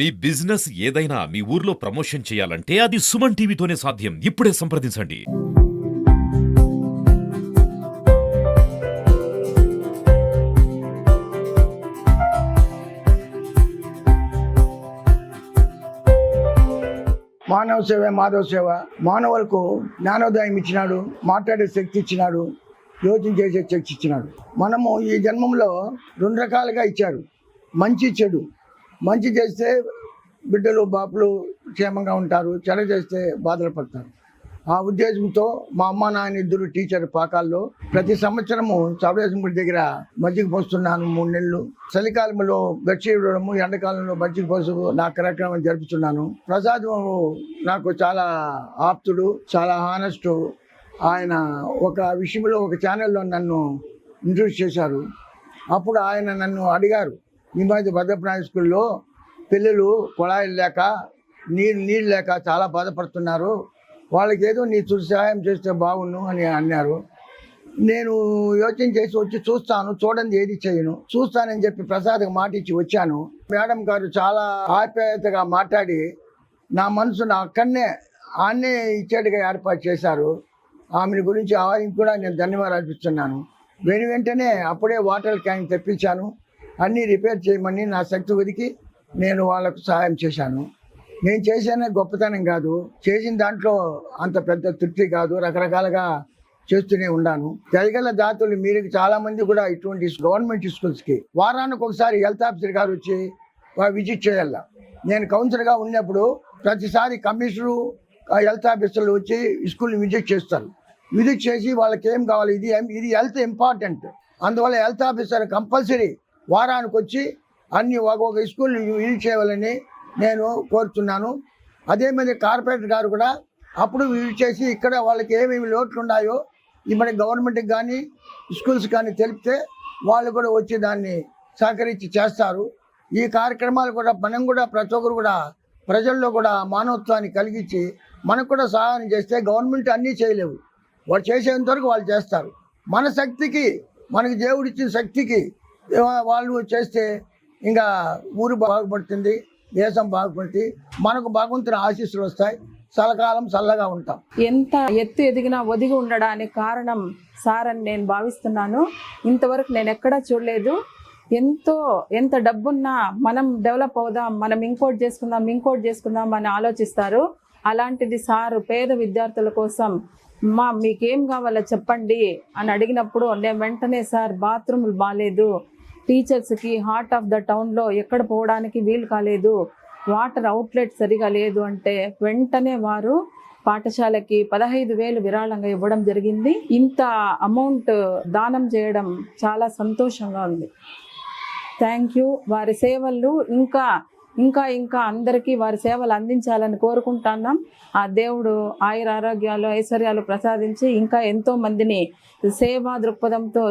మీ business ఏదైనా మీ ఊర్లో promotion చేయాలంటే అది సుమన్ టీవీతోనే సాధ్యం. ఇప్పుడే సంప్రదించండి. మానవ సేవ మాధవ సేవ. మానవులకు జ్ఞానోదయం ఇచ్చినాడు, మాట్లాడే శక్తి ఇచ్చినాడు, యోచన చేసే శక్తి ఇచ్చినాడు. మనము ఈ జన్మంలో రెండు రకాలుగా ఇచ్చారు, మంచి చెడు. మంచి చేస్తే బిడ్డలు బాపులు క్షేమంగా ఉంటారు, చెడు చేస్తే బాధలు పడతారు. ఆ ఉద్దేశంతో మా అమ్మ నాన్న ఇద్దరు టీచర్ పాకాల్లో ప్రతి సంవత్సరము చౌడేశ్వరం దగ్గర మజ్జిగ పోస్తున్నాను 3 నెలలు. చలికాలంలో బెడ్షీట్ ఇవ్వడము, ఎండాకాలంలో మజ్జిగ పోసు నా కార్యక్రమం జరుపుతున్నాను. ప్రసాద్ నాకు చాలా ఆప్తుడు, చాలా హానెస్ట్. ఆయన ఒక విషయంలో ఒక ఛానల్లో నన్ను ఇంట్రడ్యూస్ చేశారు. అప్పుడు ఆయన నన్ను అడిగారు, ఈ మధ్య భద్రప్రాయ స్కూల్లో పిల్లలు కుళాయిలు లేక నీళ్ళు లేక చాలా బాధపడుతున్నారు, వాళ్ళకి ఏదో నీ సహాయం చేస్తే బాగుండు అని అన్నారు. నేను యోచన చేసి వచ్చి చూస్తాను, చూడండి ఏది చేయను, చూస్తానని చెప్పి ప్రసాద్కి మాట ఇచ్చి వచ్చాను. మేడం గారు చాలా ఆప్యాయతగా మాట్లాడి నా మనసును ఆన్నే ఇచ్చేట్టుగా ఏర్పాటు చేశారు. ఆమెను గురించి ఆమెకి కూడా నేను ధన్యవాదాలు అర్పిస్తున్నాను. వెంటనే అప్పుడే వాటర్ క్యాన్ తెప్పించాను. అన్నీ రిపేర్ చేయమని నా శక్తి ఉదికి నేను వాళ్ళకు సహాయం చేశాను. నేను చేసేనే గొప్పతనం కాదు, చేసిన దాంట్లో అంత పెద్ద తృప్తి కాదు, రకరకాలుగా చేస్తూనే ఉన్నాను. తెలగల జాతులు మీరు చాలామంది కూడా ఇటువంటి గవర్నమెంట్ స్కూల్స్కి వారానికి ఒకసారి హెల్త్ ఆఫీసర్ గారు వచ్చి విజిట్ చేయాల. నేను కౌన్సిలర్గా ఉన్నప్పుడు ప్రతిసారి కమిషనరు హెల్త్ ఆఫీసర్లు వచ్చి స్కూల్ని విజిట్ చేస్తారు. విజిట్ చేసి వాళ్ళకి ఏం కావాలి, ఇది హెల్త్ ఇంపార్టెంట్, అందువల్ల హెల్త్ ఆఫీసర్ కంపల్సరీ వారానికి వచ్చి అన్ని ఒక స్కూల్ విజిట్ చేయాలని నేను కోరుతున్నాను. అదే మీద కార్పొరేటర్ గారు కూడా అప్పుడు విజిట్ చేసి ఇక్కడ వాళ్ళకి ఏమేమి లోట్లు ఉన్నాయో మన గవర్నమెంట్కి కానీ స్కూల్స్ కానీ తెలిపితే వాళ్ళు కూడా వచ్చి దాన్ని సహకరించి చేస్తారు. ఈ కార్యక్రమాలు కూడా మనం కూడా ప్రతి ఒక్కరు కూడా ప్రజల్లో కూడా మానవత్వాన్ని కలిగించి మనకు కూడా సహాయం చేస్తే గవర్నమెంట్ అన్నీ చేయలేవు, వాళ్ళు చేసేంత వరకు వాళ్ళు చేస్తారు. మన శక్తికి, మనకి దేవుడు ఇచ్చిన శక్తికి వాళ్ళు చేస్తే ఇంకా ఊరు బాగుపడుతుంది, దేశం బాగుపడుతుంది, మనకు భగవంతుని ఆశీస్సులు వస్తాయి, చల్లకాలం చల్లగా ఉంటాం. ఎంత ఎత్తు ఎదిగినా ఒదిగి ఉండడానికి కారణం సార్ అని నేను భావిస్తున్నాను. ఇంతవరకు నేను ఎక్కడా చూడలేదు. ఎంత డబ్బున్నా మనం డెవలప్ అవుదాం, మనం ఇంకోటి చేసుకుందాం అని ఆలోచిస్తారు. అలాంటిది సారు పేద విద్యార్థుల కోసం మీకేం కావాలో చెప్పండి అని అడిగినప్పుడు నేను వెంటనే సార్ బాత్రూములు బాగాలేదు, టీచర్స్కి హార్ట్ ఆఫ్ ద టౌన్లో ఎక్కడ పోవడానికి వీలు కాలేదు, వాటర్ అవుట్లెట్ సరిగా లేదు అంటే వెంటనే వారు పాఠశాలకి 15,000 విరాళంగా ఇవ్వడం జరిగింది. ఇంత అమౌంట్ దానం చేయడం చాలా సంతోషంగా ఉంది. Thank you. వారి సేవలు ఇంకా అందరికీ వారి సేవలు అందించాలని కోరుకుంటున్నాం. ఆ దేవుడు ఆయుర ఆరోగ్యాలు ఐశ్వర్యాలు ప్రసాదించి ఇంకా ఎంతో మందిని సేవా దృక్పథంతో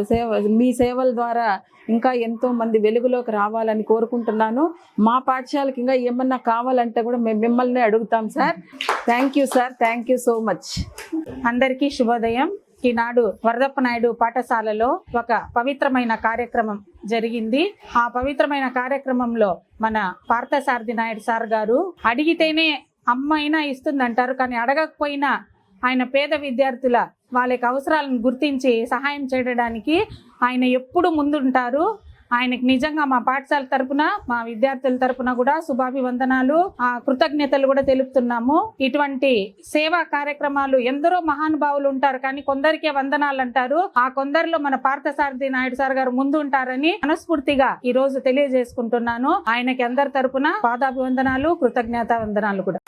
మీ సేవల ద్వారా ఇంకా ఎంతో మంది వెలుగులోకి రావాలని కోరుకుంటున్నాను. మా పాఠశాలకి ఇంకా ఏమన్నా కావాలంటే కూడా మేము మిమ్మల్ని అడుగుతాం sir. Thank you sir, thank you so much. అందరికీ శుభోదయం. ఈనాడు వరదప్ప నాయుడు పాఠశాలలో ఒక పవిత్రమైన కార్యక్రమం జరిగింది. ఆ పవిత్రమైన కార్యక్రమంలో మన పార్థసారథి నాయుడు సార్ గారు అడిగితేనే అమ్మ అయినా ఇస్తుందంటారు, కానీ అడగకపోయినా ఆయన పేద విద్యార్థుల వాళ్ళకి అవసరాలను గుర్తించి సహాయం చేయడానికి ఆయన ఎప్పుడు ముందుంటారు. ఆయనకి నిజంగా మా పాఠశాల తరపున, మా విద్యార్థుల తరపున కూడా శుభాభివందనాలు, కృతజ్ఞతలు కూడా తెలుపుతున్నాము. ఇటువంటి సేవా కార్యక్రమాలు ఎందరో మహానుభావులు ఉంటారు, కానీ కొందరికే వందనాలు అంటారు. ఆ కొందరిలో మన పార్థసారథి నాయుడు సార్ గారు ముందు ఉంటారని మనస్ఫూర్తిగా ఈ రోజు తెలియజేసుకుంటున్నాను. ఆయనకి అందరి తరపున పాదాభివందనాలు, కృతజ్ఞతా వందనాలు కూడా.